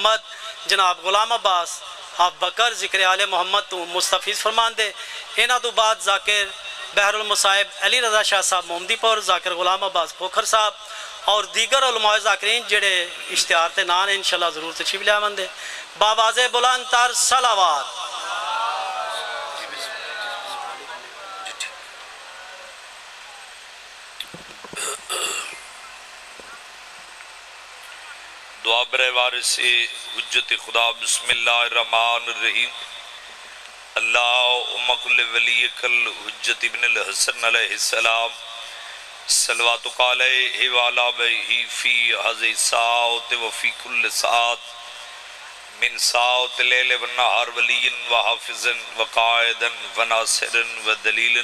محمد جناب غلام عباس آپ بکر ذکر آل محمد تو مستفیض فرمان دے. انہاں تو بعد ذاکر بحر المصائب علی رضا شاہ صاحب محمدی پور، ذاکر غلام عباس کھوکھر صاحب اور دیگر علماء ذاکرین جڑے اشتہار تے نان انشاءاللہ ضرور تشریف لے آوندے. باواز بلند تر صلوات. دعا برے وارث حجت خدا. بسم اللہ الرحمن الرحیم. اللہم کل ولیک الحجت ابن الحسن علیہ السلام صلواتک علیہ وعلا بہی فی حضی ساعت وفی کل ساعت من ساعت لیل و نہار ولی و حافظ و قائد و ناصر و دلیل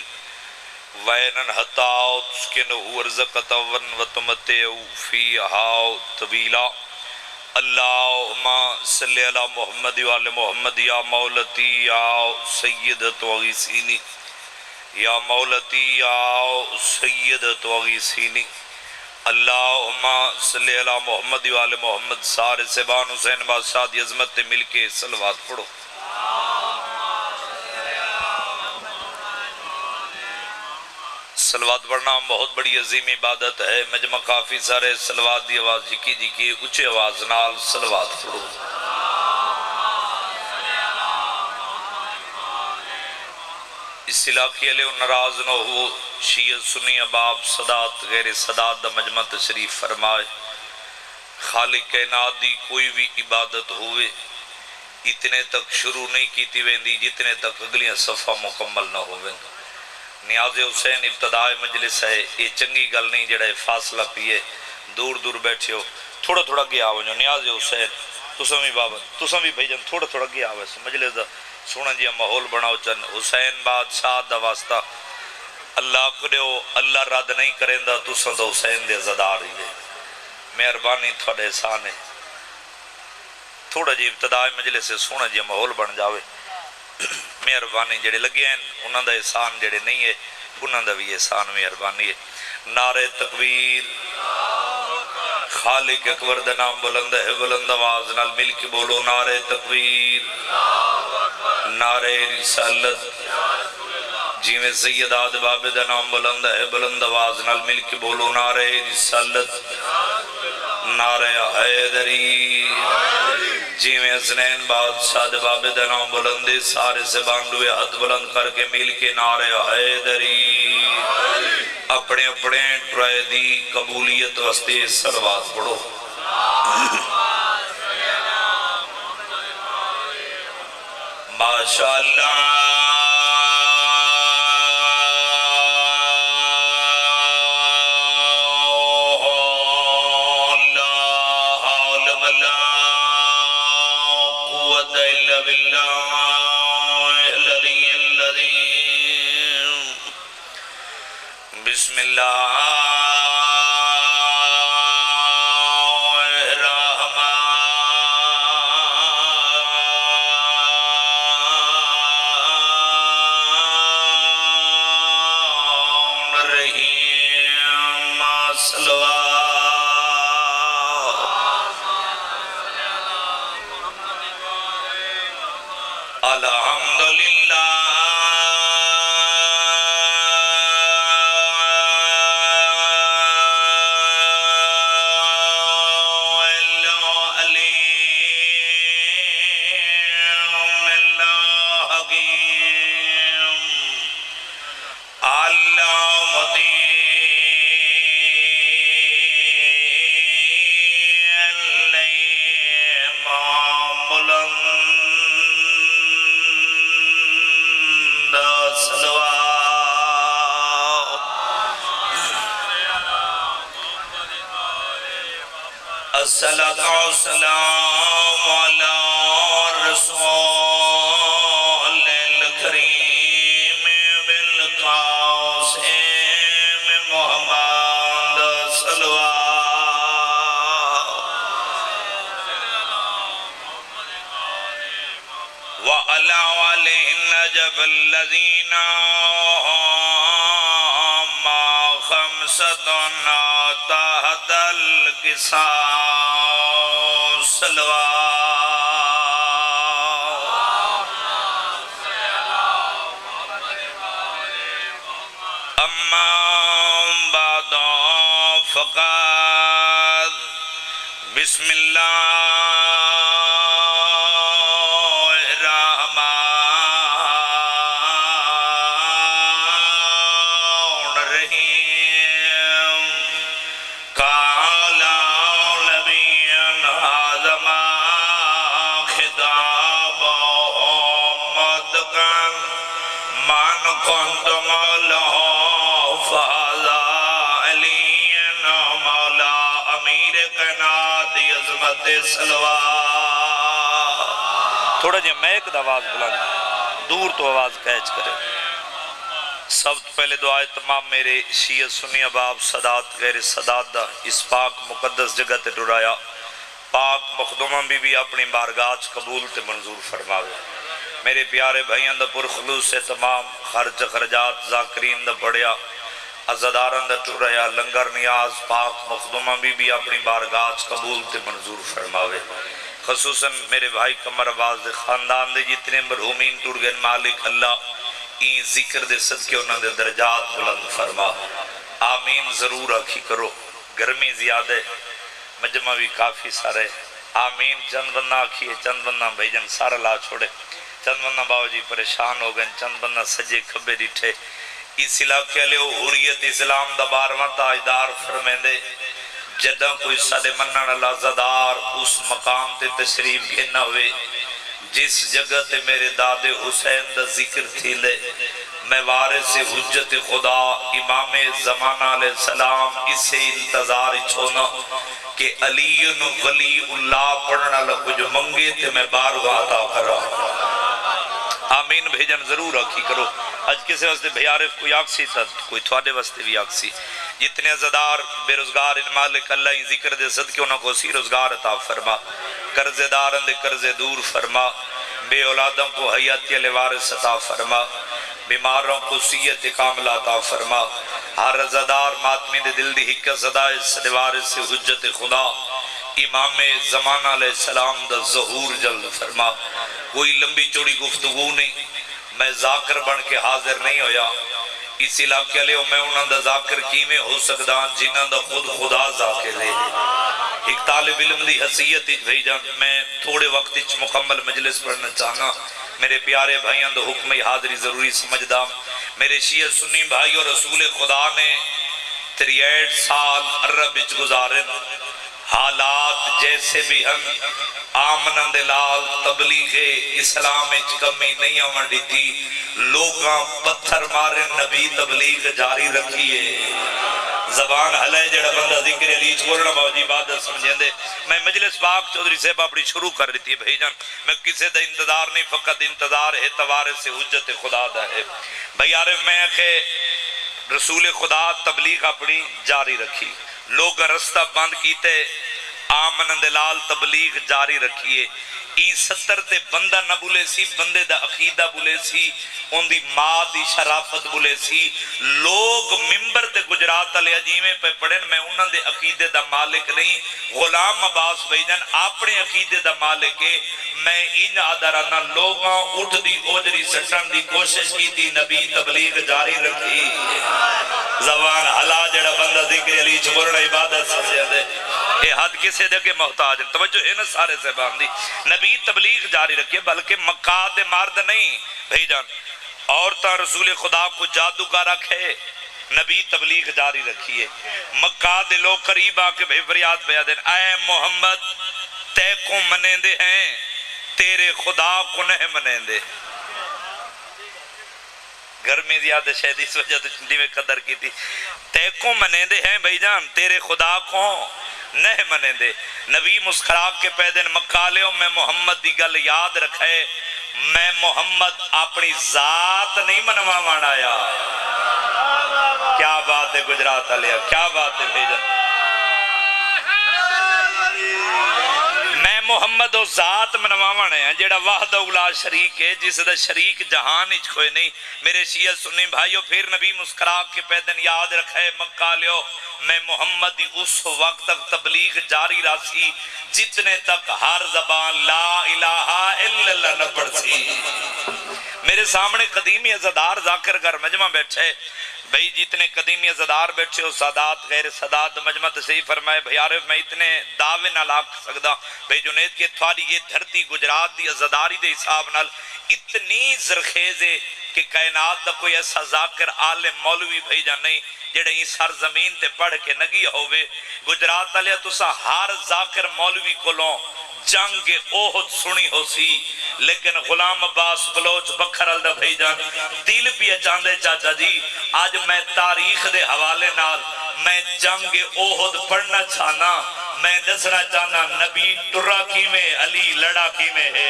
وینن حتی تسکنہ ورزقتا و تمتعو فی ہاو طویلا. اللہم صلی علی محمد و آل محمد. یا مولتی یا سیدت و غیسینی، یا مولتی یا سیدت و غیسینی. اللہم صلی علی محمد و آل محمد. سارے سبان حسین بادشاہ دی عظمت مل کے صلوات پڑھو. صلوات پڑھنا بہت بڑی عظیم عبادت ہے. مجمع کافی سارے صلوات دی آواز جھکی جھکی اچھے آواز نال صلوات پڑھو. اس علاقے لے ناراض نہ ہو. شیعہ سنی اباب صدات غیر صدات دا مجمع تشریف فرمائے. خالق کائنات دی کوئی بھی عبادت ہوئے اتنے تک شروع نہیں کیتی ویندی جتنے تک اگلیاں صفحہ مکمل نہ ہوئے. نیاز حسین ابتداء مجلس ہے. یہ چنگی گل نہیں جڑا فاصلہ پیے دور دور بیٹھے ہو. تھوڑا تھوڑا گیا آوے جو نیاز حسین تساں بھی بابا تساں بھی بھائی جان تھوڑا تھوڑا گیا آوے مجلس دا سونا جی ماحول بناؤ. چن حسین بادشاہ دا واسطہ اللہ کرو اللہ رد نہیں کریں دا. تساں تو حسین دے زدار ہی دے. مہربانی تھوڑے احسان ہے. تھوڑا جی ابتداء مجلس سے سونا جی ماحول بن جاوے. مہربانی جڑے لگے ہیں انہاں دا احسان جڑے نہیں ہے انہاں دا بھی احسان مہربانی ہے. نعرہ تکبیر. خالق اکبر دا نام بلند ہے. بلند آواز نال مل کے بولو نعرہ تکبیر. نعرہ رسالت. جی میں سید آد باب دا نام بلند ہے. بلند آواز نال مل کے بولو نعرہ رسالت. نعرہ حیدری. جی میں حسنین بادشاہ باب دا نام بلندے سارے سے باندھوے ہاتھ بلند کر کے مل کے نعرہ حیدری. اپنے اپنے ٹرائے دی قبولیت واسطے صلوات پڑھو. ماشاءاللہ. بسم اللہ الرحمن الرحیم. صلوات. الحمدللہ. الصلاة والسلام على رسول الكريم بالقاسم محمد صلوات. وعلى آله النجب الذين ما خمسة تحت القصاص. صلوات. اما بعد فقط بسم اللہ الرحمن الرحیم قال نبی اعظم خطاب محمد کن من کنت مولا فاذا علی مولا امیر کائنات عظمت سلوات. تھوڑا جی میک دا آواز بلند دور تو آواز کیچ کرے. سب پہلے دعائے تمام میرے شیعہ سنی اباب صدات غیر صدات دا اس پاک مقدس جگہ تے ٹرایا پاک مخدومہ بھی اپنی بارگاہ قبول تے منظور فرماوے. میرے پیارے بھائیاں دا پرخلوص سے تمام خرچ خرجات ذاکرین دا بڑھیا عزداران دا ٹرایا لنگر نیاز پاک مخدومہ بھی اپنی بارگاہ قبول تے منظور فرماوے. خصوصاً میرے بھائی قمر عباس دے خاندان دے جتنے مرحومین ٹوٹ گئے مالک اللہ این ذکر دے صدقے انہوں دے درجات بلند فرما. آمین ضرور آکھی کرو. گرمی زیادہ ہے مجمع بھی کافی سارے. آمین. چند بندہ آکھیے چند بندہ بھائی جن سارا لا چھوڑے. چند بندہ باو جی پریشان ہو گئے. چند بندہ سجے کھبے ڈٹھے. اس علاقے لے حریت اسلام دا 12واں تاجدار فرمیندے جدہ کوئی سادے منن اللہ زدار اس مقام تے تشریف گھنہ ہوئے جس جگہ تے میرے داد حسین دا ذکر تھی لے میں وارث حجت خدا امام زمانہ علیہ السلام اسے انتظار چھونا کہ علی ولی اللہ پڑھنا لگو جو منگے تے میں بارگاہ عطا کرا. آمین. بھیجن ضرور رکھی کرو. آج کسی واسطے بھیارف کوئی آکسی تھا کوئی تھوڑے واسطے بھی آکسی. جتنے عزدار بے روزگار ان مالک اللہ ہی ذکر دے صدقے انہوں کو سی روزگار عطا فرما. قرض دارن دے قرض دور فرما. بے اولادوں کو حیاتی وارث عطا فرما. بیماروں کو صحت کاملہ عطا فرما. ہر عزدار ماتمی دے دل دی حکہ صدائے صدے وارث حجت خدا امام زمانہ علیہ السلام دا ظہور جلد فرما. کوئی لمبی چوڑی گفتگو نہیں. میں ذاکر بن کے حاضر نہیں ہویا. اس علاقے لے میں انہوں دا ذاکر کی میں ہو سکتا جنہوں دا خود خدا ذاکر لے. ایک طالب علم دی حیثیت بھائی جان میں تھوڑے وقت مکمل مجلس پڑھنا چاہنا. میرے پیارے بھائیاں دا حکم حاضری ضروری سمجھدا. میرے شیعہ سنی بھائی اور رسول خدا نے 63 سال عرب وچ گزارے. حالات جیسے بھی ہم آمنند لال تبلیغ اسلام اچ کمی نہیں آمڑی تھی. لوگاں پتھر مارے نبی تبلیغ جاری رکھیے. زبان حلے جڑا بندہ ذکر علی چھوڑنا باوجی عبادت سمجھیں دے. میں مجلس پاک چودھری صاحب اپنی شروع کر رہی تھی بھائی جان. میں کسے دا انتظار نہیں فقط انتظار ہے توارے سے حجت خدا دا ہے. بھائی عارف میں کہ رسول خدا تبلیغ اپنی جاری رکھی. لوگ رستہ بند کیتے آمنند لال تبلیغ جاری رکھیے. این 70 تے بندہ نہ بولے سی بندے دا عقیدہ بولے سی ان دی ماں دی شرافت بولے سی. لوگ ممبر تے گجرات علی عجیمے پہ پڑھن میں انہوں دے عقیدے دا مالک نہیں. غلام عباس بھائی جان اپنے عقیدے دا مالک ہے. میں ان آدھرانہ لوگاں اٹھ دی اوجری سٹن دی کوشش کی تھی نبی تبلیغ جاری رکھی. زبان حلا جڑا بندہ ذکر علی چھوڑنا عبادت سمجھے دے. اے حد کسے دے کے محتاج توجہ ہے نا سارے سے باندھی. نبی تبلیغ جاری رکھے بلکہ مکہ دے مرد نہیں بھائی جان عورتاں رسول خدا کو جادوگر رکھے. نبی تبلیغ جاری رکھیے. مکہ دے لوگ قریب آ کے بھائی فریاد پہ دیں اے محمد تے کو منیں دے ہیں تیرے خدا کو نہیں منیں دے. گرمی زیادہ شاید اس وجہ تو چندی میں قدر کی تھی. تے کو منیں دے ہیں بھائی جان تیرے خدا کو نہیں منیں دے. نبی مسخراق کے پیدن مکہ لے میں محمد دی گل یاد رکھے. میں محمد اپنی ذات نہیں منوا مانایا. کیا بات ہے گجرات علیہ کیا بات ہے بھیجن. میں محمد و ذات منواوان ہے جیڑا وحدہ اولا شریک ہے جس دا شریک جہان اچ کوئی نہیں. میرے شیعہ سنی بھائیو پھر نبی مسکراک کے پیدن یاد رکھے مکہ لیو میں محمد اس وقت تک تبلیغ جاری راسی جتنے تک ہر زبان لا الہ الا اللہ نہ پڑھ سی. میرے سامنے قدیمی عزدار ذاکر گر مجمع بیٹھے بھئی جتنے قدیمی عزدار بیٹھے ہو سادات غیر سادات مجمع تشریف فرمائے بھئی عارف میں اتنے دعوے نہ لاکھ سکدا بھئی جنید کے تھوڑی یہ دھرتی گجرات دی عزداری دے حساب نال اتنی زرخیز ہے کہ کائنات دا کوئی ایسا ذاکر عالم مولوی بھئی جا نہیں جڑے ہی سر زمین تے پڑھ کے نگی ہوئے گجرات علیہ تسا ہر ذاکر مولوی کولوں جنگ اوہد سنی ہو سی لیکن غلام عباس بلوچ بکھر الدہ بھائی جان دل پیا چاندے چاچا جی آج میں تاریخ دے حوالے نال میں جنگ اوہد پڑھنا چاہنا میں دسنا چاہنا نبی ٹرا کی میں علی لڑا کی میں ہے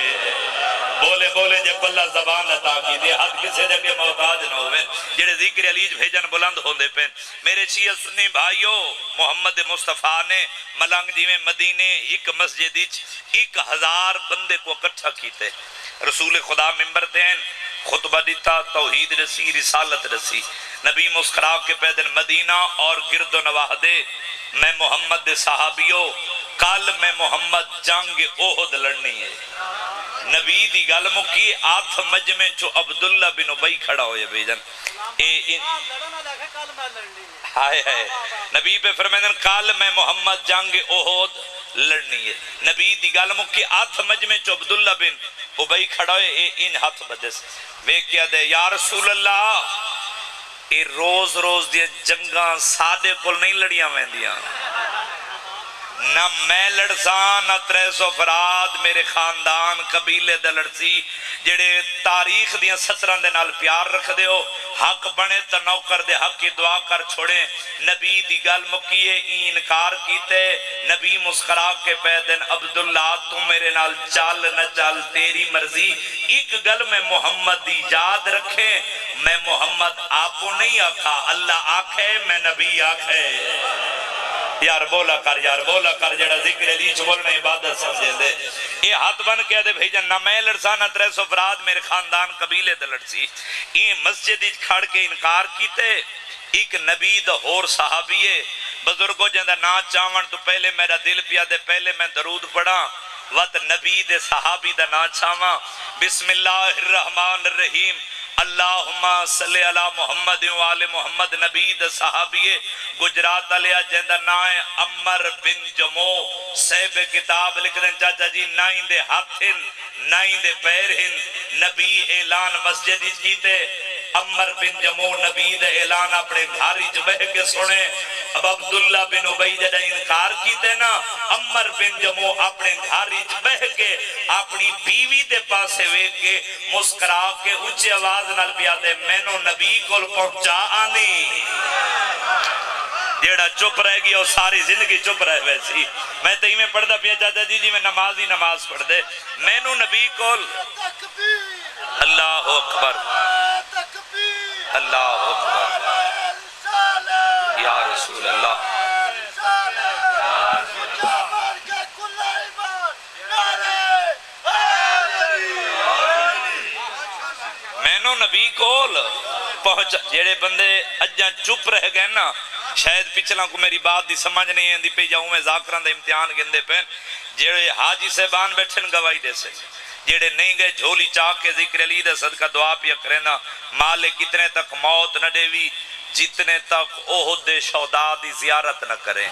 بولے بولے جب اللہ زبان عطا کی دے حد کسے جگہ محتاج نہ ہوئے جڑے ذکر علیج بھیجن بلند ہوندے پہ میرے شیعہ سنی بھائیو محمد مصطفیٰ نے ملنگ جی میں مدینے ایک مسجد 1000 بندے کو اکٹھا کیتے رسول خدا ممبر تین خطبہ دیتا توحید رسی رسالت رسی نبی مسکرا کے پیدن مدینہ اور گرد و نواح دے میں محمد دے صحابیوں کل میں محمد جنگ اوہد لڑنی ہے نبی دی گل مکی آتھ مجمع چو عبداللہ بن ابی کھڑا ہوئے بیجن ہائے ہائے نبی پہ فرمیدن کل میں محمد جنگ اوہد لڑنی ہے نبی دی گل مکی آتھ مجمع چو عبداللہ بن ابی کھڑا ہوئے ان ہاتھ بدس وے کیا دے یا رسول اللہ اے روز روز دیا جنگاں سادے کل نہیں لڑیاں میں دیا نہ میں لڑسان نہ 300 فراد میرے خاندان قبیلے دے لڑسی جڑے تاریخ دیاں 17 دے نال پیار رکھ دے ہو حق بنے تا نوکر دے حق کی دعا کر چھوڑیں نبی دی گل مکیے انکار کیتے نبی مسکرا کے پیدن عبداللہ تم میرے نال چال نہ چال تیری مرضی ایک گل میں محمد دی یاد رکھیں میں محمد آپو نہیں آکھا اللہ آکھے میں نبی آکھے یار بولا کر جڑا ذکر علیج بولنے عبادت سمجھے دے یہ ہاتھ بن کہہ دے بھئی جن نہ میں لڑسان نہ 300 فراد میرے خاندان قبیلے دے لڑسی یہ مسجد کھڑ کے انکار کیتے ایک نبی دا ہور صحابیے بزرگوں جندہ نا چاون تو پہلے میرا دل پیا دے پہلے میں درود پڑھا وقت نبی دے صحابی دا نا چاون بسم اللہ الرحمن الرحیم اللہم صلی علی محمد و آل محمد نبی دا صحابیے گجرات علیہ جندہ نائیں عمر بن جمو صحب کتاب لکھ دیں چاچا جی نائیں دے ہاتھن نائیں دے پیرہن نبی اعلان مسجد کیتے عمر بن جمو نبی دے اعلان اپنے گھاری جو بہ کے سنے اب عبداللہ بن ابی جڑا انکار کیتے نا عمر بن جمو اپنے گھاری جو بہ کے اپنی بیوی دے پاسے وے کے مسکرا کے اچھے آواز نال پیا دے مینو نبی کو پہنچا آنی جیڑا چپ رہ گیا اور ساری زندگی چپ رہ ویسی میں تہی میں پڑھ دا پیا چاہتا جی میں نماز ہی نماز پڑھ دے مینو نبی کو اللہ اکبر اللہ اکبر یا رسول اللہ مینو نبی کول پہنچ جیڑے بندے اجاں چپ رہ گئے نا شاید پچھلا کو میری بات دی سمجھ نہیں ہے دی پہ جاؤں میں ذاکران دے امتحان گندے پہن جیڑے حاجی صاحبان بیٹھن گواہی دے سے جیڑے نہیں گئے جھولی چاک کے ذکر علی دے صدقہ دعا پیا کرنا مالک کتنے تک موت نہ دیوی جتنے تک اوہد شہداء دی زیارت نہ کریں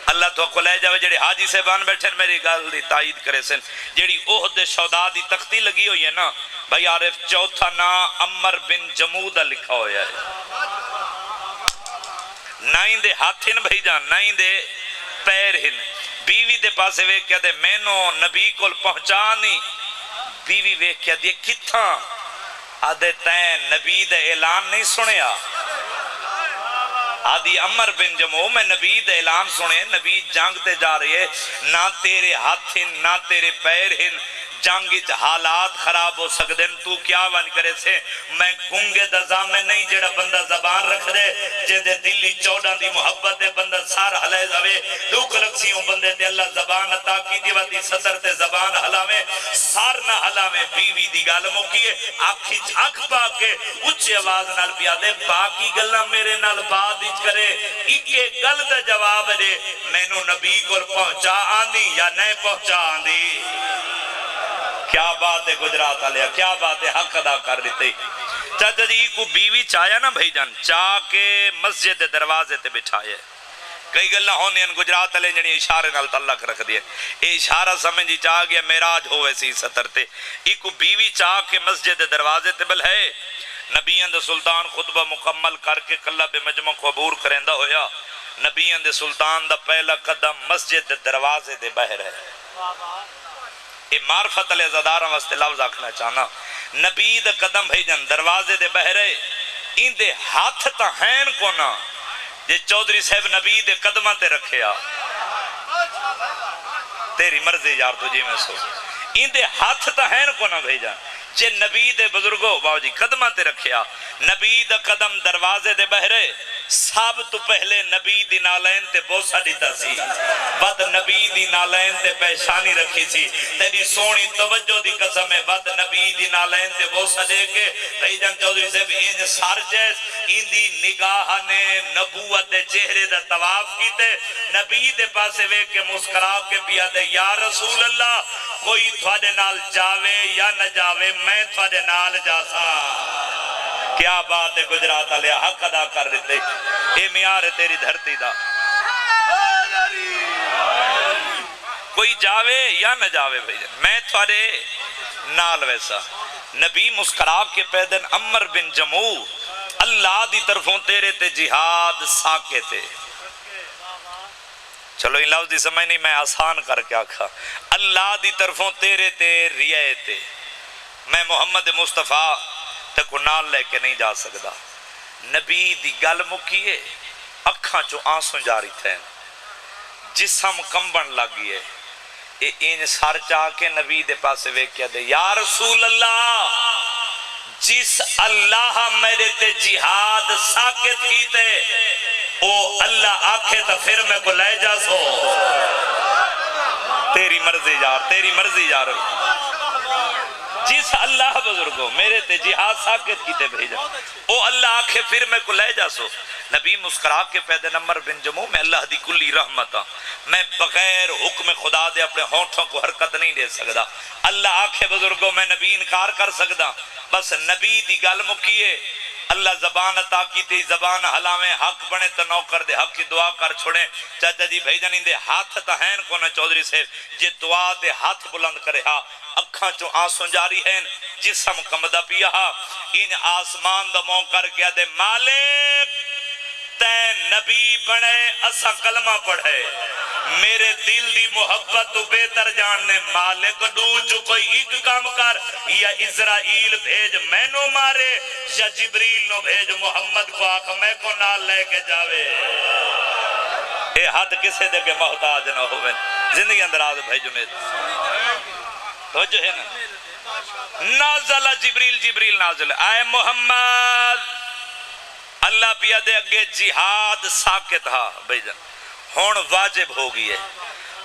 اللہ تو کو لے جاوے جیڑے حاجی صاحبان بیٹھن میری گل دی تائید کرے سن جیڑی اوہد شہداء دی تختی لگی ہوئی ہے نا بھائی عارف چوتھا نا عمر بن جمودہ لکھا ہویا ہے نائیں دے ہاتھن بھائی جان نائیں دے پیرہن بیوی دے پاسے وے کیا دے مینو نبی کو پہنچانی بیوی وے کیا دے کتھاں آدھے تین نبی دے اعلان نہیں سنیا آدھی عمر بن جمو میں نبی دے اعلان سنے نبی جانگتے جا رہے نہ تیرے ہاتھن نہ تیرے پیرہن جانگیچ حالات خراب ہو سکتے ہیں تو کیا ون کرے سے میں گنگے دزام میں نہیں جڑا بندہ زبان رکھ دے جیدے دلی چوڑان دی محبت دے بندہ سار حلائے زوے لوک لکسیوں بندے دے اللہ زبان عطا کی دیواتی سطر تے زبان حلاوے سار نہ حلاوے بیوی دی گالموں کیے آنکھی چھاک پا کے اچھے آواز نال پیا دے باقی گلہ میرے نال بات اچھ کرے ایک گل دا جواب دے میں نو نبی کو پہنچا آندی یا نہیں پہنچا آندی کیا بات ہے گجرات علیہ کیا بات ہے حق ادا کر دیتے چاچا جی کو بیوی چاہیا نا بھائی جان چاہ کے مسجد دے دروازے تے بٹھائے کئی گلہ ہونے ہیں گجرات علیہ جنی اشارے نال تعلق رکھ دیئے اے اشارہ سمجھی چاہ گیا میراج ہوئے سی ستر تے ایکو بیوی چاہ کے مسجد دروازے تے بل ہے نبی اند سلطان خطبہ مکمل کر کے قلب مجمع کو عبور کرندہ ہویا نبی اند سلطان دا پہلا قدم مسجد دروازے دے بہر ہے اے معرفت علیہ زدارہ واسطے لفظ آکھنا چاہنا نبی دا قدم بھائی جان دروازے دے بہر ہے ان دے ہاتھ تا ہین کو نا جے چودھری صاحب نبی دے قدمہ تے رکھیا تیری مرضی یار تجھے میں سو ان دے ہاتھ تا ہین کو نا بھائی جان جے نبی دے بزرگو باو جی قدمہ تے رکھیا نبی دا قدم دروازے دے بہرے سب تو پہلے نبی دی نالین تے بوسا دیتا سی بد نبی دی نالین تے پہشانی رکھی سی تیری سونی توجہ دی قسم ہے بد نبی دی نالین تے بوسا دے کے بھائی جان چودھری صاحب ان سار جیس ان دی نگاہ نے نبوت دے چہرے دا طواف کیتے نبی دے پاسے وے کے مسکرا کے پیا دے یا رسول اللہ کوئی تھوڑے نال جاوے یا نہ جاوے میں تھوڑے نال جاسا کیا بات ہے گجرات علیہ حق ادا کر دیتے اے میار ہے تیری دھرتی دا کوئی جاوے یا نہ جاوے بھائی میں تھوڑے نال ویسا نبی مسکرا کے پیدن عمر بن جموع اللہ دی طرفوں تیرے تے جہاد ساکے تھے چلو ان لفظ دی سمجھ نہیں میں آسان کر کے آکھا اللہ دی طرفوں تیرے تے ریائے تے میں محمد مصطفیٰ تکو نال لے کے نہیں جا سکتا نبی دی گل مکیے اکھاں چو آنسوں جاری تھے جسم کمبن لگی ہے اے ان سار چاہ کے نبی دے پاسے وے کیا دے یا رسول اللہ جس اللہ میرے تے جہاد ساکت کیتے او اللہ آکھے تا پھر میں کو لے جا سو تیری مرضی یار تیری مرضی یار جس اللہ بزرگو میرے تے جہاد ساکت کیتے بھیجا او اللہ آکھے پھر میں کو لے جا سو نبی مسکرا کے پیدے عمر بن جموع میں اللہ دی کلی رحمتا میں بغیر حکم خدا دے اپنے ہونٹوں کو حرکت نہیں دے سکتا اللہ آکھے بزرگوں میں نبی انکار کر سکتا بس نبی دی گل مکیے اللہ زبان عطا کی تی زبان حلاویں حق بنے تو نوکر دے حق کی دعا کر چھوڑیں چاچا جی بھائی جان دے ہاتھ تہین کو نا چودھری سے جے دعا دے ہاتھ بلند کرے ہا اکھاں چو آنسوں جاری ہیں جسم کمدہ پیا ہا ان آسمان دا موں کر کیا دے مالک تے نبی بنے اسا کلمہ پڑھے میرے دل دی محبت تو بہتر جاننے مالک دو جو کوئی ایک کام کر یا اسرائیل بھیج میں نو مارے یا جبریل نو بھیج محمد کو آکھ میں کو نال لے کے جاوے اے حد کسے دے کے محتاج نہ ہوئے زندگی اندراز بھائی جمید تو جو ہے نا نازل جبریل نازل آئے محمد اللہ پیا دے اگے جہاد ساکت تھا بھائی جان ہون واجب ہو گئی ہے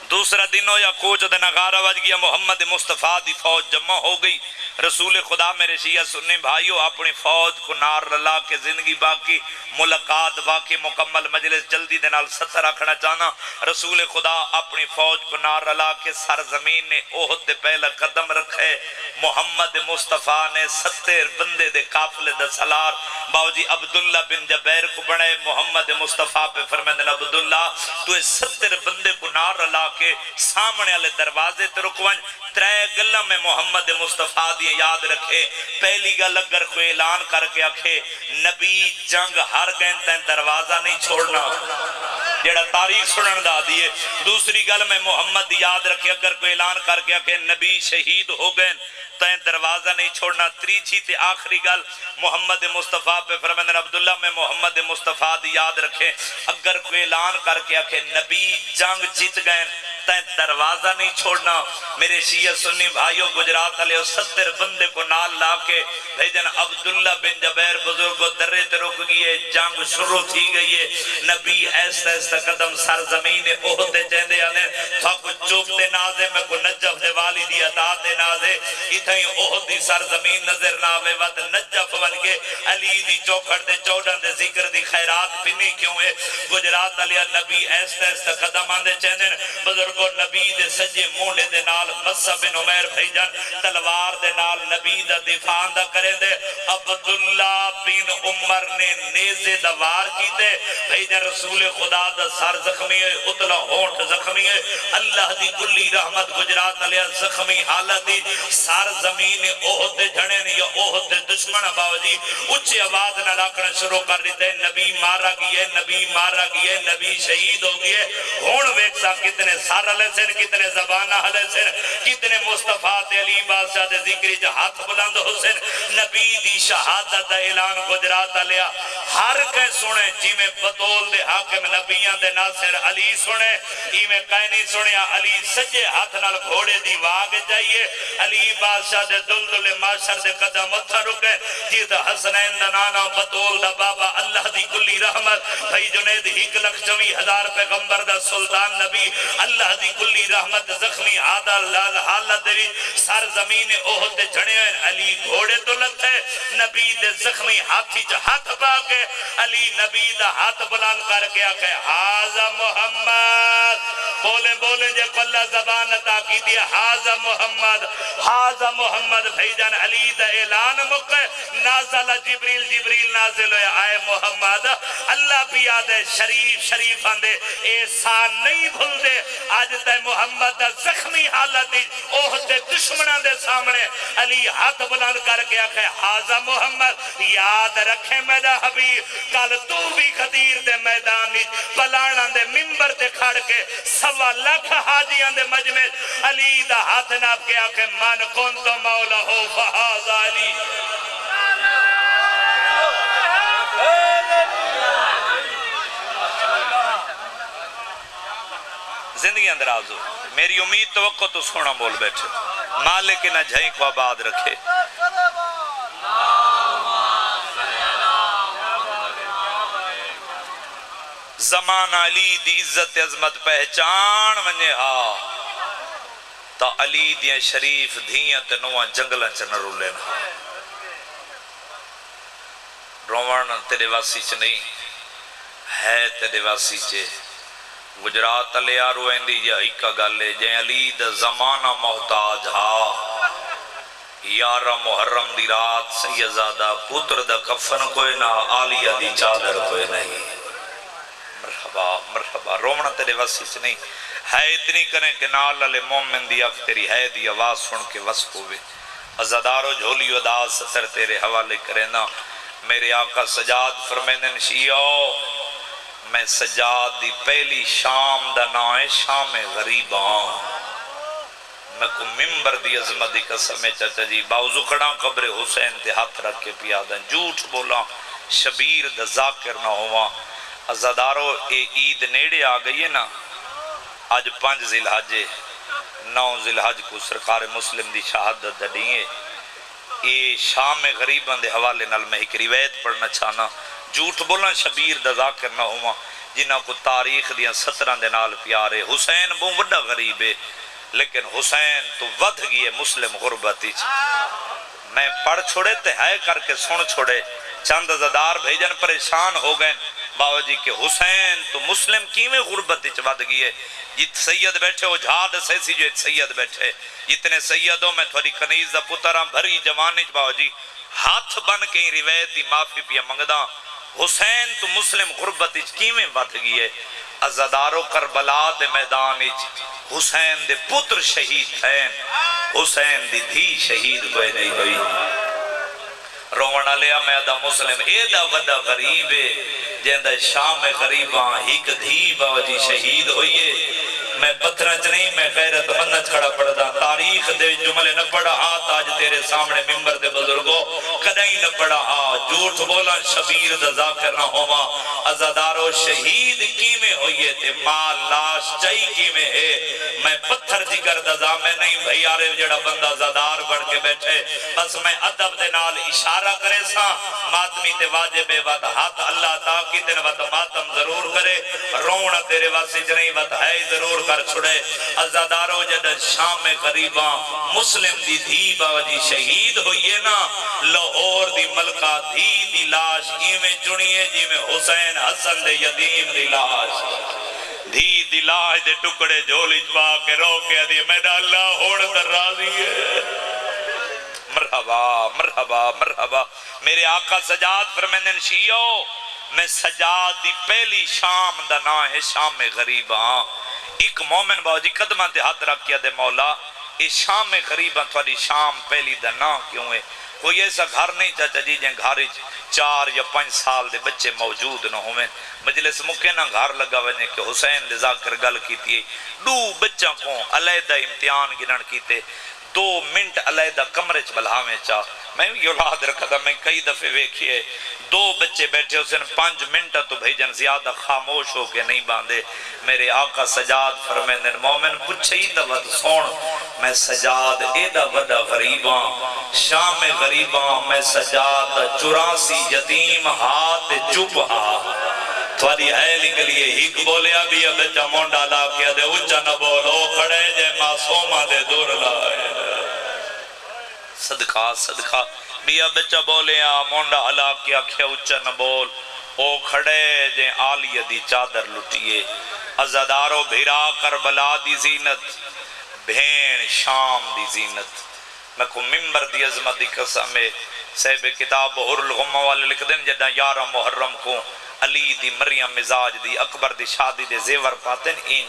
دوسرا دنوں یا کوچ دے نغارہ وج گیا محمد مصطفیٰ دی فوج جمع ہو گئی رسول خدا میرے شیعہ سنی بھائیو اپنی فوج کو نار رلا کے زندگی باقی ملاقات باقی مکمل مجلس جلدی دے نال ستر رکھنا چاہنا رسول خدا اپنی فوج کو نار رلا کے سرزمین نے احد دے پہلا قدم رکھے محمد مصطفیٰ نے 70 بندے دے قافلے دے سالار باوجی عبداللہ بن جبیر کو بڑھے محمد مصطفیٰ پہ فرمیدن عبداللہ تو 70 بندے کو نار رلا کے سامنے والے دروازے تے رکوان ترے گلہ میں محمد مصطفیٰ دیے یاد رکھے پہلی گل اگر کوئی اعلان کر کے آکھے نبی جنگ ہر گئن تین دروازہ نہیں چھوڑنا جیڑا تاریخ سنن دا دیئے دوسری گل میں محمد یاد رکھے اگر کوئی اعلان کر کے آکھے نبی شہید ہو گئن تین دروازہ نہیں چھوڑنا تریچی تے آخری گل محمد مصطفیٰ پہ فرمیدن عبداللہ میں محمد مصطفیٰ دی یاد رکھے اگر کوئی اعلان کر کے آکھے نبی جنگ جیت گئن تین دروازہ نہیں چھوڑنا میرے شیعہ سنی بھائیوں گجرات علیہ 70 بندے کو نال لا کے بھیجن عبداللہ بن جبیر بزرگ درے تے رک گئے جنگ شروع تھی گئی ہے نبی ایسا ایسا قدم سرزمین احد چہندے آنے تھا کچھ چوبتے نازے میں کو نجف دے والی دی عطا دے نازے اتھائی احد دی سرزمین نظر ناوے وقت نجف بن کے علی دی چوکھڑ دے چوڑن دے ذکر دی خیرات پنی کیوں ہے گجرات علیہ نبی ایسا ایسا قدم آنے چہندے بزرگ بزرگو نبی دے سجے مونڈے دے نال مصعب بن عمیر بھائی جان تلوار دے نال نبی دا دفاع دا کرے دے عبداللہ بن عمر نے نیزے دا وار کیتے بھائی جان رسول خدا دا سر زخمی ہے اتلا ہونٹ زخمی ہے اللہ دی کلی رحمت گجرات علیہ زخمی حالت دی سار زمین اوہد دے جھڑے یا اوہد دے دشمن باوجی اچھے آواز نہ لاکھنا شروع کر دیتے نبی مارا گئے نبی مارا گئے نبی شہید ہو گئے ہون ویکسا کتنے سار علیہ سن کتنے زبانہ علیہ سن کتنے مصطفیٰ علی بادشاہ دے ذکری جو ہاتھ بلند حسین نبی دی شہادت دا اعلان گجرات علیہ ہر کہیں سنے جی میں بطول دے حاکم نبیان دے ناصر علی سنے ای میں کہنی سنے علی سجے ہاتھ نال گھوڑے دی واگ جائیے علی بادشاہ دے دلدل معاشر دے قدم اتھا رکے جیت حسنین دا نانا بطول دا بابا اللہ دی کلی رحمت بھائی جنید 1,24,000 پیغمبر دا سلطان نبی اللہ دی کلی رحمت زخمی حالت دی سر زمین اوہد دے جھڑے ہیں علی گھوڑے تو لتے نبی دے زخمی ہاتھی جو ہاتھ پاکے علی نبی دا ہاتھ بلان کر کے آکے حاضر محمد بولیں بولیں جے پلہ زبان عطا کی دی حاضر محمد بھائی جان علی دا اعلان مکہ نازل جبریل نازل ہوئے آئے محمد اللہ بھی آدھے شریف آندے احسان نہیں بھول دے آج تے محمد دا زخمی حالت اوہد دے دشمنان دے سامنے علی ہاتھ بلند کر کے آکھے حاضر محمد یاد رکھے میرا حبیب کل تو بھی خدیر دے میدان پلانان دے ممبر تے کھڑ کے 1.25 حاجیان دے مجمع علی دا ہاتھ ناب کے آکھے من کن تو مولا ہو فحاظ علی زندگی اندر آزو میری امید توقع تو سونا بول بیٹھے مالک نہ جھائیں کو آباد رکھے زمان علی دی عزت عظمت پہچان منجے ہاں تا علی دیاں شریف دھیاں تے نواں جنگلہ چنہ رولین ہاں روان تیرے واسی چ نہیں ہے تیرے واسی چے گجرات علی آرو اندی جا ایکا گالے جائیں علی دا زمانہ محتاج ہا یارہ محرم دی رات سیدزادہ پتر دا کفن کوئی نہ آلیہ دی چادر کوئی نہیں مرحبا رومنا تیرے وسی سے نہیں ہے اتنی کریں کہ نال علی مومن دی اف تیری ہے دی آواز سن کے وصف ہوئے ازادارو جھولی وداز ستر تیرے حوالے کریں نا میرے آقا سجاد فرمینن شیعو میں سجاد دی پہلی شام دا نائے شام غریباں میں کو ممبر دی عظمت دی قسم چچا جی باوزو کھڑا قبر حسین تے ہاتھ رکھ کے پیادا جھوٹ بولا شبیر دا ذاکر نہ ہوا ازادارو اے عید نیڑے آ گئی ہے نا آج 5 ذی الحج 9 ذی الحج کو سرکار مسلم دی شہادت دڑیے اے شام غریباں دے حوالے نال میں ایک روایت پڑھنا چاہنا جھوٹ بولا شبیر دا ذاکر نہ ہوا جنہاں کو تاریخ دیاں 17 دے نال پیارے حسین بہت بڑا غریب ہے لیکن حسین تو ودھ گئی ہے مسلم غربتی میں پڑھ چھوڑے تے ہے کر کے سن چھوڑے چند ازادار بھیجن پریشان ہو گئے باوجی کہ حسین تو مسلم کیویں غربتی ودھ گئی ہے جت سید بیٹھے ہو جھاد سیسی جو سید بیٹھے جتنے سیدوں میں تھوڑی کنیز دا پترہ بھری جوانی باوجی ہاتھ بن کے روایت دی معافی پیا منگدا حسین تو مسلم غربت کیویں ودھ گئی ہے ازادارو کربلا دے میدان حسین دے پتر شہید تھے حسین دی دھی شہید ہوئے نہیں ہوئی رونا لیا میں دا مسلم اے دا وڈا غریب ہے جہاں دا شام غریباں ہیک دھی باوجی شہید ہوئیے میں پتھرچ نہیں میں غیرت منت کھڑا پڑھتا تاریخ دے جملے نہ پڑھا ہاں تاج تیرے سامنے ممبر دے بزرگوں کدیں نہ پڑھا ہاں جھوٹ بولا شبیر دا ذاکر نہ ہوا ازادارو شہید کیمیں ہوئیے تے مال لاش چائی کیمیں ہے میں پتھر جگر دا زامن نہیں بھئی آرے جڑا بندہ ازادار بڑھ کے بیٹھے بس میں ادب دے نال اشارہ کرے سا ماتمی تے واجب وقت ہاتھ اللہ تاکی تے وقت ماتم ضرور کرے رونا تیرے واسی جنہی وقت ہے ضرور کر چھڑے ازادارو جد شام قریباں مسلم دی دھی باوجی شہید ہوئیے نا لاہور دی ملکہ دھی دی لاش ایمیں چنیے جی میں حسین حسن دے یدیم دی لاش دھی دلاج دے ٹکڑے جھولی چپا کے رو کے دی میرا اللہ ہوڑ در راضی ہے مرحبا مرحبا مرحبا میرے آقا سجاد فرمیندن شیعو میں سجاد دی پہلی شام دا نا ہے شام غریب ہاں ایک مومن باو جی قدمہ تے ہاتھ رکھ کیا دے مولا یہ شام غریب ہاں تھوڑی شام پہلی دا نا کیوں ہے کوئی ایسا گھر نہیں چاچا جی جن گھاری 4 یا 5 سال دے بچے موجود نہ ہوئے مجلس مکے نہ گھر لگا وجنے کہ حسین دے ذاکر گل کی تھی 2 بچہ کو علیدہ امتحان گنن کیتے 2 منٹ علیدہ کمرے چ بلہاویں چاہ میں بھی یاد رکھا تھا میں کئی دفعے ویکھیے 2 بچے بیٹھے اسن 5 منٹ تو بھیجن زیادہ خاموش ہو کے نہیں باندھے میرے آقا سجاد فرمیندن مومن پوچھے ہی تبت سون میں سجاد ایدہ وڈا غریباں شام غریباں میں سجاد 84 یتیم ہاتھ چپ تھوڑی ہے نکلیے ہیک بولیا بھی بچہ مونڈا لا کیا دے اچھا نہ بولو کھڑے جے معصومہ دے دور لائے صدقہ صدقہ بیا بچہ بولے مونڈا علا کیا کیا اچھا نہ بول او کھڑے جے آلیہ دی چادر لٹیے عزادارو بھیرا کربلا دی زینت بھین شام دی زینت میں کو ممبر دی عظمت دی قسم میں صاحب کتاب حر الغمہ والے لکھ دیں جدہ 11 محرم کو علی دی مریم مزاج دی اکبر دی شادی دے زیور پاتن این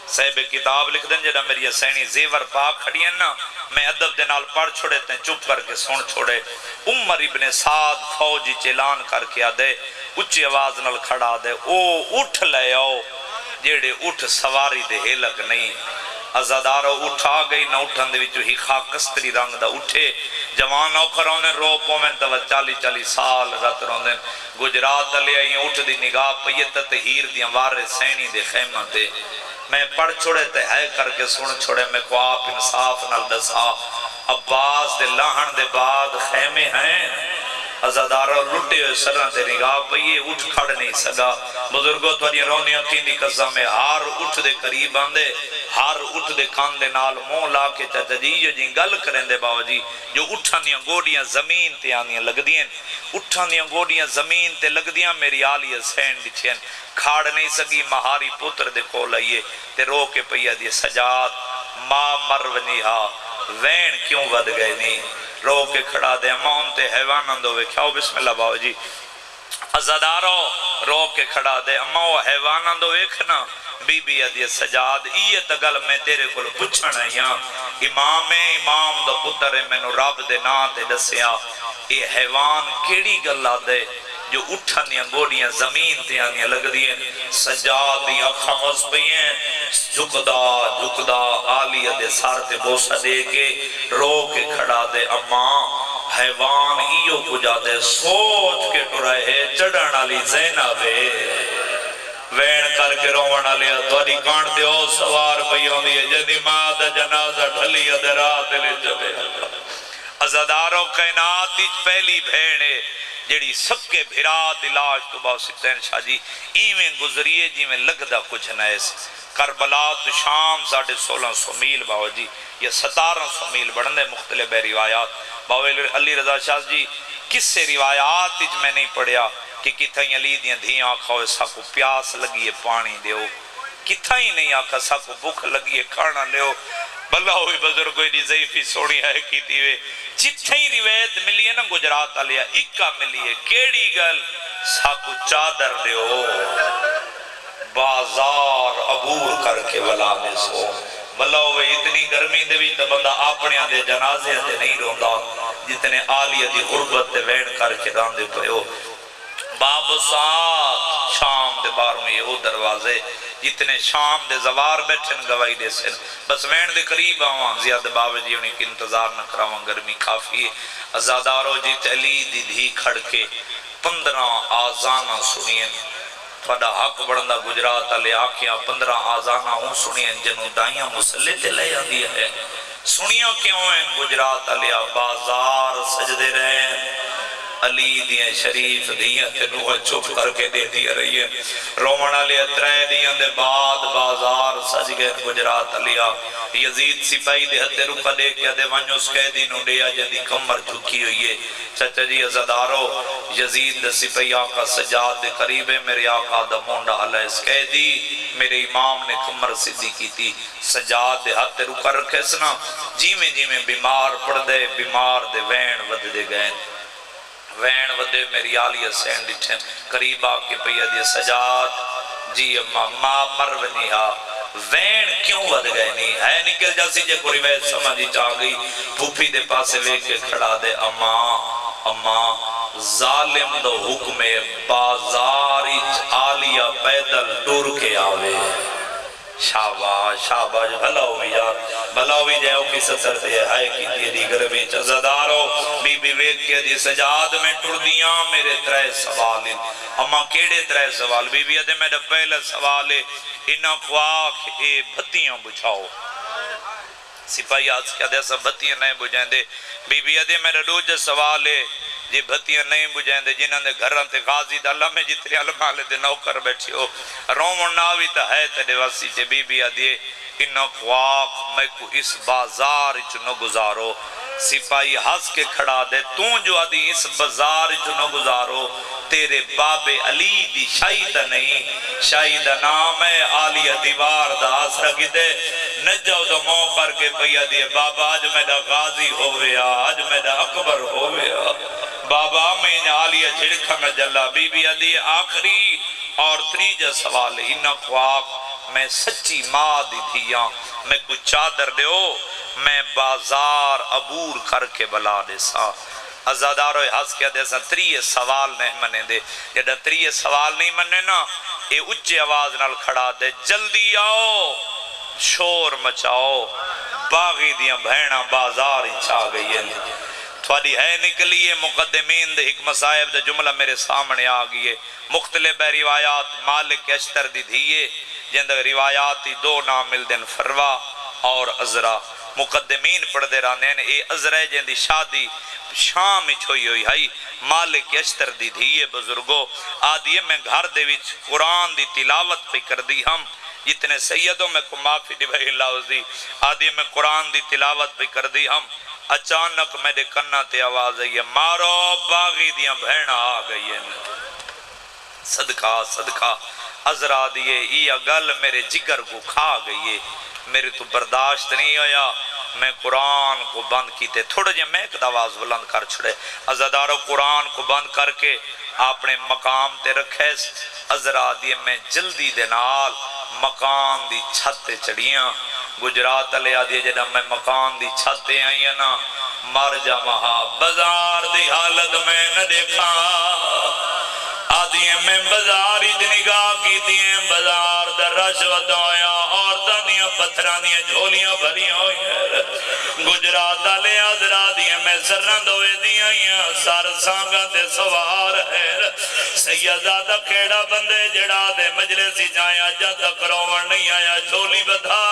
صاحب کتاب لکھ دیں جدہ میری حسینی زیور پاک کھڑی ہیں نا میں ادب دے نال پڑھ چھوڑے تے چپ کر کے سن چھوڑے عمر ابن سعد فوجی چیلان کر کے آدھے اچھی آواز نال کھڑا دے او اٹھ لے آؤ جیڑے اٹھ سواری دے ہیلک نہیں عزادارو اٹھا گئی نہ اٹھن دے وچو ہی خاکستری رنگ دا اٹھے جوان اوکھر ہونے رو پومن تو 40 سال رات روندن گجرات علی آئیں اٹھ دی نگاہ پیت تہیر دی انوار سینی دے خیمہ تے میں پڑھ چھوڑے تے ہے کر کے سن چھوڑے میں کو آپ انصاف نال دسا عباس دے لاہن دے بعد خیمے ہیں عزادارو لٹے ہوئے سرن تے نگاہ پئیے اٹھ کھڑ نہیں سگا بزرگوں توڑی رونی اقین دی قسم میں ہار اٹھ دے قریب آندے ہار اٹھ دے کان دے نال موں لا کے چاچا جی یہ جی گل کریں دے باو جی جو اٹھان دیاں گوڑیاں زمین تے آنیاں لگ دیں اٹھان دیاں گوڑیاں زمین تے لگ دیاں میری آلی حسین ڈچھیں کھاڑ نہیں سگی مہاری پتر دے کو لئیے تے رو کے پیا دی سجاد ماں مرونی ہا وین کیوں ود گئے نہیں رو کے کھڑا دے امون تے حیوان اندو وے کھاؤ بسم اللہ باو جی عزادارو رو کے کھڑا دے امو حیوان اندو ویکھنا بی بی ادی سجاد یہ تگل میں تیرے کو پچھنا یہاں امام دا پتر میں نو رب دے نا تے دسیا یہ حیوان کیڑی گلا دے جو اٹھن دیا گوڑیاں زمین تے آنیاں لگ دیئے سجاد دیا خمس پہییں جھکدا آلیہ دے سار تے بوسہ دے کے رو کے کھڑا دے اماں حیوان ایو کجا دے سوچ کے ٹرائے چڑھن علی زینبے وین کر کے رونا لیا توڑی کانٹ دے ہو سوار بھئیوں دیئے جدی ماں دا جنازہ ڈھلی ادرات لے جبے عزادارو کائنات پہلی بھیڑے جیڑی سب کے بھرات علاج تو باو ستین شاہ جی ایویں گزریے جی میں لگدہ کچھ نیس کربلا تو شام 1650 میل باو جی یا 1700 میل بڑھنے مختلف روایات باو علی رضا شاہ جی کس سے روایات میں نہیں پڑھیا کہ کتھائی علی دیاں دھیاں آکھا ہوئے ساکو پیاس لگیے پانی دیو کتھائی نہیں آکھا ساکو بھوک لگیے کھانا لیو بلا ہوئی بزرگوئی دی ضعیفی سوڑی ہے کی تیوے جتھائی روایت ملی ہے نا گجرات آلیا اکا ملی ہے کیڑی گل ساکو چادر دیو بازار عبور کر کے ولا میں سو بلا ہوئے اتنی گرمی دے بھی تو بندہ اپنے آدھے جنازے دے نہیں روندا جتنے آلیہ دی غربت دے وین کر کے راندے پہو باب سات شام دے بار میں یہ دروازے جتنے شام دے زوار بیٹھن گواہی دے سن بس وین دے قریب آوان زیادہ باب جی انہیں کی انتظار نہ کراوان گرمی کافی ہے عزادارو جی علی دی دھی کھڑ کے 15 آزانہ سنین تھوڑا حق بڑھندہ گجرات علی آکھیاں 15 آزانہ ہوں سنین جنو دائیاں مسلح تے لے آدھی ہے سنیاں کیوں ہیں گجرات علی بازار سجدے رہے علی دیاں شریف دیاں تنوہ چھپ کر کے دے دیا رہی ہے رومن علی اترائے دیاں دے بعد بازار سج گئے گجرات علیا یزید سپاہی دے ہتے رکھا دے کیا دے ونجو اس قیدی نو دیا جدی کمر جھکی ہوئی ہے چچا جی عزدارو یزید دے سپاہی آقا سجاد دے قریب ہے میرے آقا دا مونڈا علیہ اس قیدی میرے امام نے کمر صدی کی تھی سجاد دے ہتے رکھا رکھے سنا جی میں بیمار پڑ دے بیمار دے وین ود دے گئے وین ودے میری آلی حسین ڈٹھیں قریب آکے پہیا دیا سجاد جی اممہ ماں مرونی ہا وین کیوں ود گئے نہیں ہے نکل جاسی جے کوئی وید سمجھی چاہ گئی پھوپی دے پاسے وے کے کھڑا دے اماں ظالم دو حکم بازاری آلیہ پیدل ڈور کے آوے شاباش شاباش بھلا ہوئی یار بھلا ہوئی جائے کی ستر دے ہائے کی تیری گرمی چزدارو بی بی ویک کے دی سجاد میں ٹر دیاں میرے ترے سوال اما کیڑے ترے سوال بی بی ادھے میرے پہلے سوال انہاں خواہ اے بھتیاں بجھاؤ سپاہی آج کیا دے سب بھتیاں نہیں بجھائیں دے بی بی ادھے میرے دوجہ سوال جی بھتیاں نہیں بجھائیں دے جنہاں دے گھران تے غازی دا اللہ میں جتری علمہ لے دے نوکر بیٹھی ہو رومن ناوی تا ہے تیرے واسی تے بی بی ادھے انہاں خواق میں کو اس بازار چنو گزارو سپاہی ہس کے کھڑا دے توں جو ادھی اس بازار چنو گزارو تیرے باب علی دی شاہدہ نہیں شاہدہ نام ہے آلیہ دیوار دا آسرہ کی دے نجاو دا مو کر کے پہیا دیئے بابا آج میڈا غازی ہویا آج میڈا اکبر ہویا بابا میں آلیہ جھڑکا میں جلا بی بی ادھی آخری اور تریجہ سوال انہاں خواق میں سچی ماں دی دھیاں میں کچھ چادر دے ہو میں بازار عبور کر کے بلا دے سا ازادارو ہس کیا دے سا تریہ سوال نہیں منے دے جدہ تریہ سوال نہیں منے نا اے اچھے آواز نال کھڑا دے جلدی آؤ شور مچاؤ باغی دیاں بھیڑاں بازار ہی چھا گئی ہے تھوڑی ہے نکلیے مقدمین دے حکمہ صاحب دے جملہ میرے سامنے آگئے مختلف روایات مالک اشتر دی دھیے جن دے روایاتی دو نام مل دن فروا اور عزرہ مقدمین پڑھ دے رانے ہیں اے عزرہ جن دی شادی شام چھوئی ہوئی ہے مالک اشتر دی دھیے بزرگو آدھیے میں گھر دے وچ قرآن دی تلاوت پہ کر دی ہم جتنے سیدوں میں کو معافی دی بھائی اللہ دی آدھیے میں قرآن دی تلاوت پہ کر دی ہم اچانک میرے کنہ تے آواز ہے مارو باغی دیاں بھیڑا آ گئی ہے صدقہ صدقہ عزرہ دیئے یہ گل میرے جگر کو کھا گئی ہے میرے تو برداشت نہیں ہویا میں قرآن کو بند کیتے تھوڑا جے میں ایک آواز بلند کر چھڑے عزدارو قرآن کو بند کر کے اپنے مقام تے رکھے عزرہ دیئے میں جلدی دے نال مقام دی چھتے چڑیاں گجرات علیہ دیئے جنہا میں مقام دی چھتے آئیے نا مر جا مہا بازار دی حالت میں نہ دیکھا آدھیے میں بازاری دی نگاہ کی دیئے بازار در رشوت ہویا عورتاں دیاں پتھراں دیاں جھولیاں بھریاں ہوئی گجرات علیہ حضرہ دیئے میں سرند ہوئے دیاں سار سانگاں تے سوار ہے سیدادہ کھیڑا بندے جڑا دے مجلسی جایا جد تک رومن نہیں آیا جھولی بدھا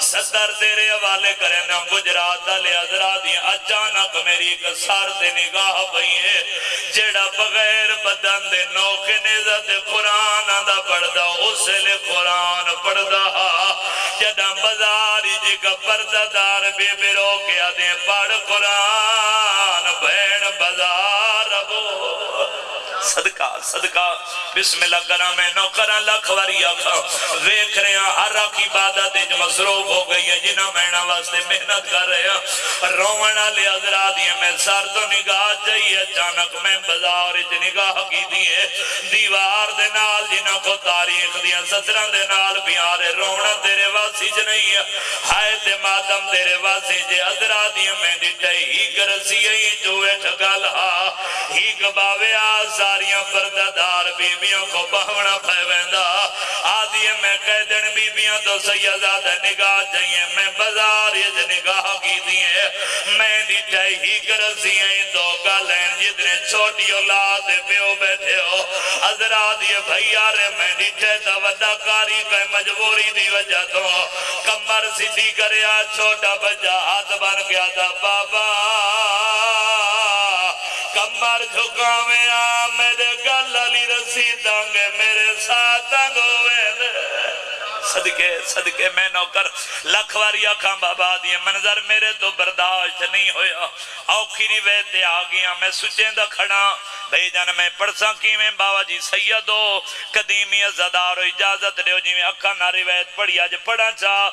ستر تیرے حوالے کریں نا گجرات علیہ حضرہ دیاں اچانک میری ایک سار تے نگاہ پئیے جڑا بغیر بدن دے نوکے نزت قرآن دا پڑھدا اسے لے قرآن پڑھدا جڑا بازاری جی کا پردہ دار بے بیرو کے آدھے پڑھ قرآن بین بازار ابو صدقہ صدقہ بسم اللہ کرام میں نوکرہ لکھ وری آکھا ویکھ رہے ہیں ہر راک عبادت اج مصروف ہو گئی ہے جنہ مہینہ واسطے محنت کر رہے ہیں رومن علی حضرات یہ میں سار تو نگاہ جائیے اچانک میں بازار اج نگاہ کی دیئے دیوار دے نال جنہ کو تاریخ دیا سترہ دے نال بھی آرے رومن تیرے واسی جنہی ہے ہائے تے ماتم تیرے واسی جے حضرات یہ میں دیتے ہی کرسی ہی جوئے ٹھگل ہی کباوے آزاریاں پرددار بیبیوں کو بہونا پھیویندہ آدھی میں کہہ دن بیبیاں تو سیدادہ نگاہ جائیں میں بازار یہ نگاہ کی دیئے میں نیٹھے ہی کرسی ہیں تو گالین جتنے چھوٹی اولاد پیو بیٹھے ہو حضرات یہ بھئیار میں نیٹھے تا وڈا کاری کوئی مجبوری دی وجہ تو کمر سیدھی کریا چھوٹا بچہ ہاتھ بن گیا تھا بابا کمر کمر جھکاویں آ میرے گل علی رسی دنگ میرے ساتھ تنگ ہوئے صدقے صدقے میں نوکر لکھ واری آکھاں بابا دیئے منظر میرے تو برداشت نہیں ہویا اوکھی روایت آ گیا میں سچیں دا کھڑا بھئی جان میں پڑھساں کی میں بابا جی سیدو قدیمی عزدار اجازت دیو جی میں اکھا نہ روایت پڑھی آج پڑھا چاہ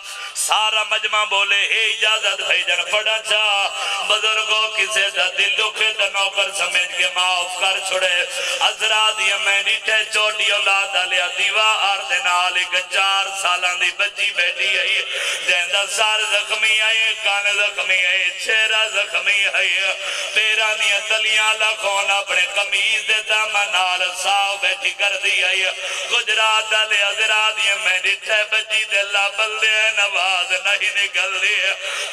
سارا مجمع بولے اے اجازت بھئی جان پڑھا چاہ بزرگوں کسے دا دل دکھے دا نوکر سمجھ کے معاف کر چھڑے حضرات یہ میں نیٹے چوٹی اولاد لیا دیوا آرد نال ایک 4 سالان دی بچی بیٹی آئی جہندہ سار زخمی آئی کان زخمی آئی چہرہ زخمی آئی پیران دیا تلیاں لکھون اپنے قمیض دیتا منال ساو بیٹھی کر دی آئی گجرات دلے حضرات یہ میں نیٹے بچی دلہ بلدے نواز نہیں نکل دی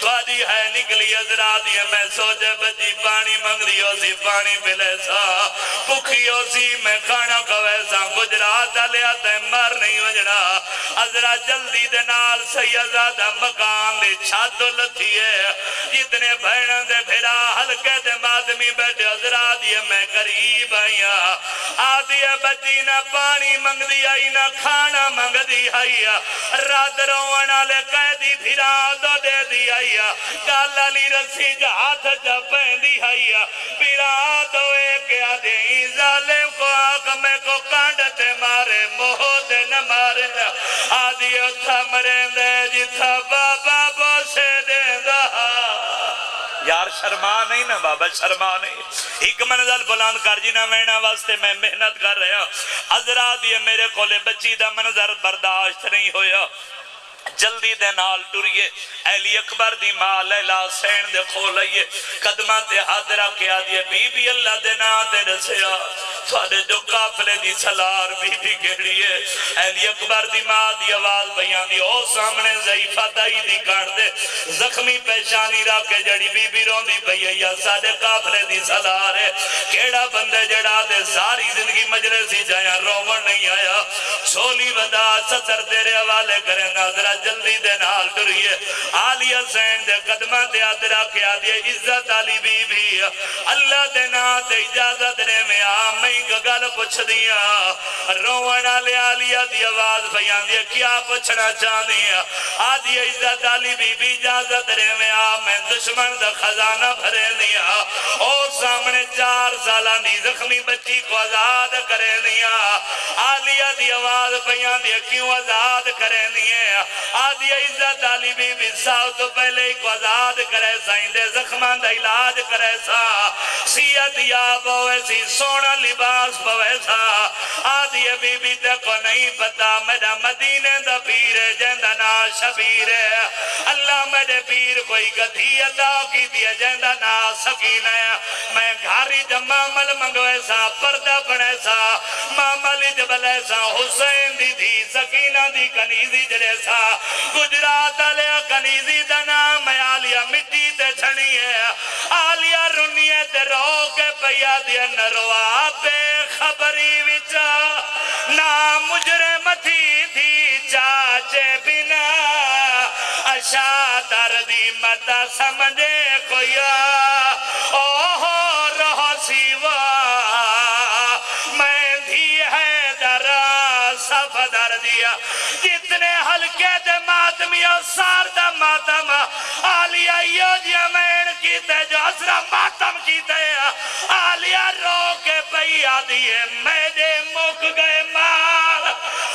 تو آجی ہے نکلی حضرات یہ میں سوچے بچی پانی منگ دیو سی پانی پلے سا پکھیو سی میں کھانا کوئے سا گجرات دلے آتے مر نہیں وجنا حضرات جلدی دے نال سیدہ مکان دے چھاتو لتھی ہے جتنے بھینن دے بھیرا حلقے دے مادمی بیٹھے حضرات یہ میں قریب آئیا آدھی بچی نہ پانی منگ دی آئی نہ کھانا منگ دی آئی رات روانہ لے قیدی بھیرا دو دے دی آئی کال علی رسی جا ہاتھ جا پہن دی آئی بھیرا دو ایک آدھی ظالم کو آگ میں کو کانڈتے مارے موہ دے نہ مارے آدھی اتھا مرین دے جتھا بابا بوسے دے دا یار شرما نہیں نا بابا شرما نہیں ایک منزل بلند کر جینا وینا واسطے میں محنت کر رہا حضرات یہ میرے کولے بچی دا منظر برداشت نہیں ہویا جلدی دے نال ٹوریے اہلی اکبر دی ماں لیلہ سین دے کھولائیے قدمہ تے حاضرہ کیا دیئے بی بی اللہ دے نا دے رسیا سوادے جو قافلے دی سلار بی بی گھڑیے اہلی اکبر دی ماں دی آواز بیان دی او سامنے ضعیفہ دائی دی کار دے زخمی پیشانی را کے جڑی بی بی رون دی بیایا سادے قافلے دی سلار ہے کیڑا بندے جڑا دے ساری زندگی مجلسی جایا رومن نہیں آیا چھولی ودا ستر تیرے حوالے کریں ناظرہ جلدی دے نال ٹریے آلی حسین دے قدمہ دے آدرہ کیا دے عزت علی بی بی اللہ دے نا دے اجازت دے میں آمیں گل پچھ دیا رونا لے آلیا دی آواز بیان دیا کیا پچھنا چاہ دیا آدھی عزت علی بی بی اجازت دے میں آمیں دشمن دا خزانہ بھرے دیا او سامنے 4 سالان دی زخمی بچی کو آزاد کرے دیا آلیا دی آواز بیان دیا کیوں آزاد کرے دیا آدھی عزت علی بی بی ساو تو پہلے ہی کو آزاد کرے سا اندے زخمان دا علاج کرے سا سیت یا بوے سی سونا لباس پوے سا آدھی بی بی تے کو نہیں پتا میرا مدینے دا پیر جندہ نا شبیر اللہ میرے پیر کوئی گدھی عطا کی دیا جندہ نا سکین ہے میں گھاری جب مامل منگوے سا پردہ بنے سا مامل جبل ایسا حسین دی دی سکینہ دی کنیزی جڑے سا گجرات آلیا کنیزی دا نام ہے آلیا مٹی تے چھنی ہے آلیا رنیے تے رو کے پیا دیا نروا بے خبری وچا نا مجرم تھی تھی چاچے بنا اشا دردی متا سمجھے کویا اوہ رہو سیوا میں بھی ہے درہ سفدر دیا جتنے حلقے دے ماتمی اور سار دا ماتم آلیا یو جیا مین کیتے جو اسرا ماتم کیتے آلیا رو کے پیا دیئے میرے مک گئے مال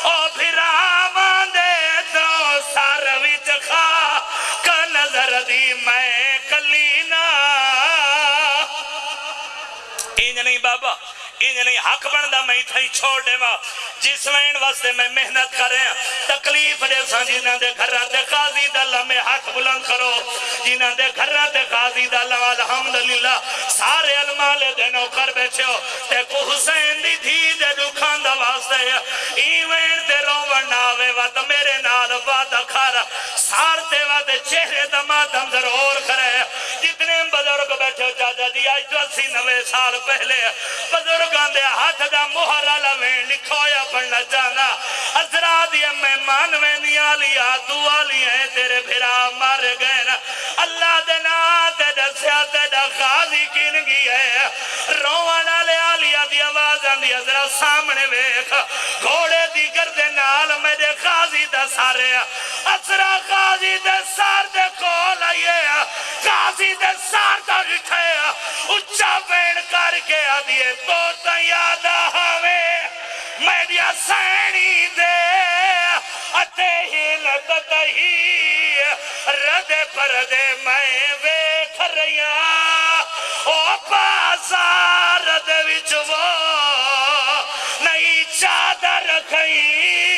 او پھر آمان دے تو سار وچ خا کا نظر دی میں کلینا انج نہیں بابا انج نہیں حق بندہ میں تھائی چھوڑ دے ماں جس وین واسطے میں محنت کر رہے ہیں تکلیف دے سان جنہاں دے گھراتے قاضی داللہ میں ہاتھ بلند کرو جنہاں دے گھراتے قاضی داللہ الحمدللہ سارے علمالے دے نوکر بیٹھے ہو تے کو حسین دی دھی دے دکھان دا واسطے ایوین تے روون ناوے وات میرے نال وعدہ کھارا سارتے وعدے چہرے دا ماتم ضرور کرے جتنے بزرگ بیٹھے ہو چاچا جی آج تو 80-90 سال پہلے بزرگان دے ہاتھ دا مہرہ لوین لکھویا پڑھنا چاہنا حضرات یہ مہمان میں نیالیا دعالی ہیں تیرے بھرا مار گئے نا اللہ دے نا تے دسیا تے دا غازی گالی کینگی ہے روان والے آلیا دی آواز آندی ذرا سامنے ویکھ گھوڑے دی گردے نال میرے غازی دا سارے اسرا غازی دے سار دے کول آئیے غازی دے سار دا گٹھے اچھا وین کر کے آدھیے تو تیادہ ہوئے میڈیا سینی دے اتے ہی لطت ہی ردے پردے میں ویکھ رہیا او بازار دے وچ وہ نئی چادر رکھئی